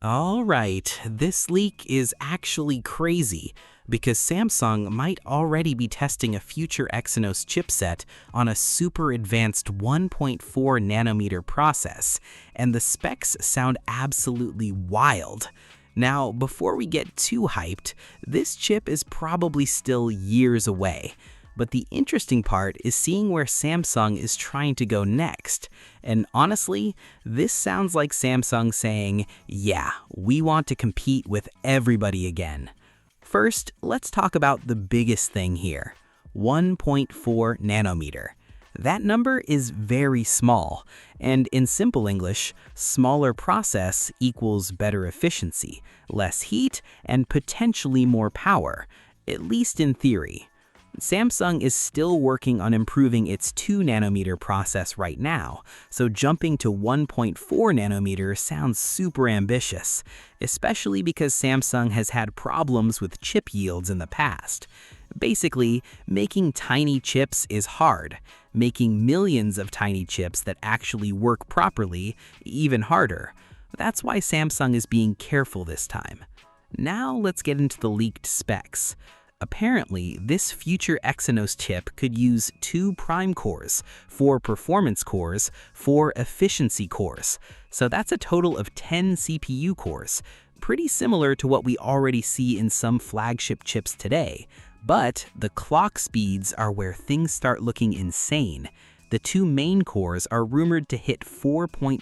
All right, this leak is actually crazy because Samsung might already be testing a future Exynos chipset on a super advanced 1.4 nanometer process, and the specs sound absolutely wild. Now, before we get too hyped, this chip is probably still years away. But the interesting part is seeing where Samsung is trying to go next. And honestly, this sounds like Samsung saying, yeah, we want to compete with everybody again. First, let's talk about the biggest thing here, 1.4 nanometer. That number is very small, and in simple English, smaller process equals better efficiency, less heat, and potentially more power, at least in theory. Samsung is still working on improving its 2 nanometer process right now, so jumping to 1.4 nanometer sounds super ambitious, especially because Samsung has had problems with chip yields in the past. Basically, making tiny chips is hard. Making millions of tiny chips that actually work properly, even harder. That's why Samsung is being careful this time. Now let's get into the leaked specs. Apparently, this future Exynos chip could use 2 prime cores, 4 performance cores, 4 efficiency cores. So that's a total of 10 CPU cores, pretty similar to what we already see in some flagship chips today. But the clock speeds are where things start looking insane. The 2 main cores are rumored to hit 4.50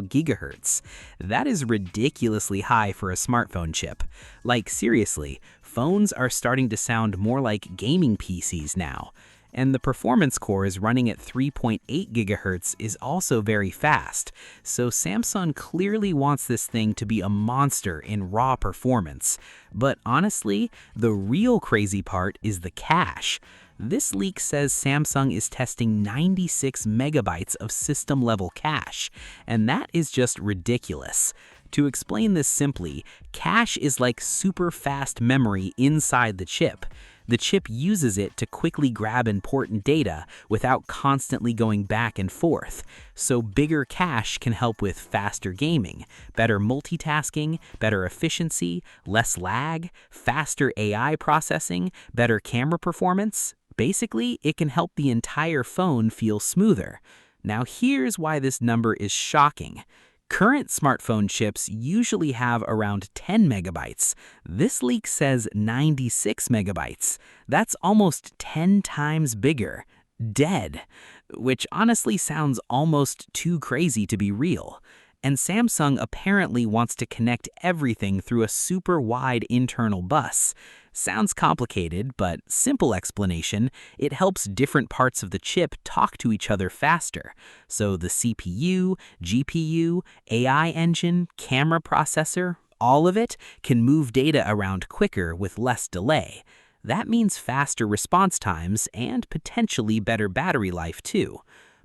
gigahertz. That is ridiculously high for a smartphone chip. Like seriously, phones are starting to sound more like gaming PCs now. And the performance core is running at 3.8 gigahertz is also very fast. So Samsung clearly wants this thing to be a monster in raw performance. But honestly, the real crazy part is the cache. This leak says Samsung is testing 96 megabytes of system-level cache, and that is just ridiculous. To explain this simply, cache is like super fast memory inside the chip. The chip uses it to quickly grab important data without constantly going back and forth. So bigger cache can help with faster gaming, better multitasking, better efficiency, less lag, faster AI processing, better camera performance. Basically, it can help the entire phone feel smoother. Now here's why this number is shocking. Current smartphone chips usually have around 10 megabytes. This leak says 96 megabytes. That's almost 10 times bigger. Dead. Which honestly sounds almost too crazy to be real. And Samsung apparently wants to connect everything through a super wide internal bus. Sounds complicated, but simple explanation, it helps different parts of the chip talk to each other faster. So the CPU, GPU, AI engine, camera processor, all of it can move data around quicker with less delay. That means faster response times and potentially better battery life too.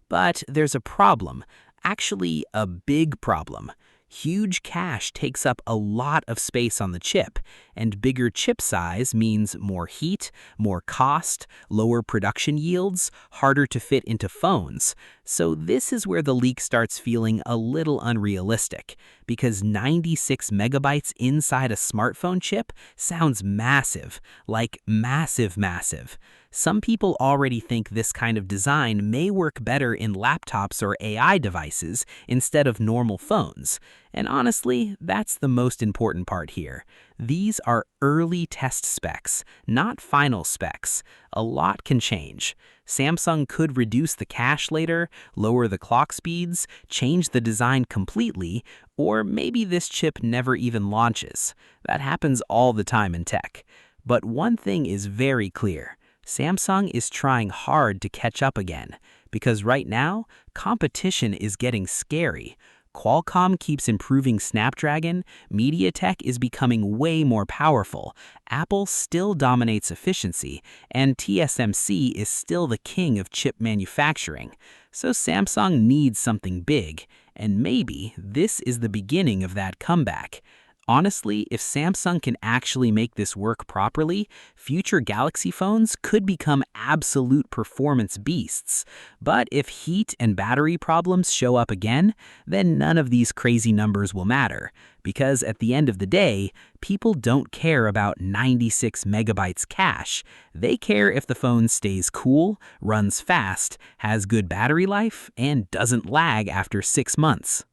But there's a problem. Actually, a big problem. Huge cache takes up a lot of space on the chip, and bigger chip size means more heat, more cost, lower production yields, harder to fit into phones. So this is where the leak starts feeling a little unrealistic, because 96 megabytes inside a smartphone chip sounds massive, like massive, massive. Some people already think this kind of design may work better in laptops or AI devices instead of normal phones. And honestly, that's the most important part here. These are early test specs, not final specs. A lot can change. Samsung could reduce the cache later, lower the clock speeds, change the design completely, or maybe this chip never even launches. That happens all the time in tech. But one thing is very clear. Samsung is trying hard to catch up again, because right now, competition is getting scary. Qualcomm keeps improving Snapdragon, MediaTek is becoming way more powerful, Apple still dominates efficiency, and TSMC is still the king of chip manufacturing. So Samsung needs something big, and maybe this is the beginning of that comeback. Honestly, if Samsung can actually make this work properly, future Galaxy phones could become absolute performance beasts. But if heat and battery problems show up again, then none of these crazy numbers will matter. Because at the end of the day, people don't care about 96 megabytes cache. They care if the phone stays cool, runs fast, has good battery life, and doesn't lag after 6 months.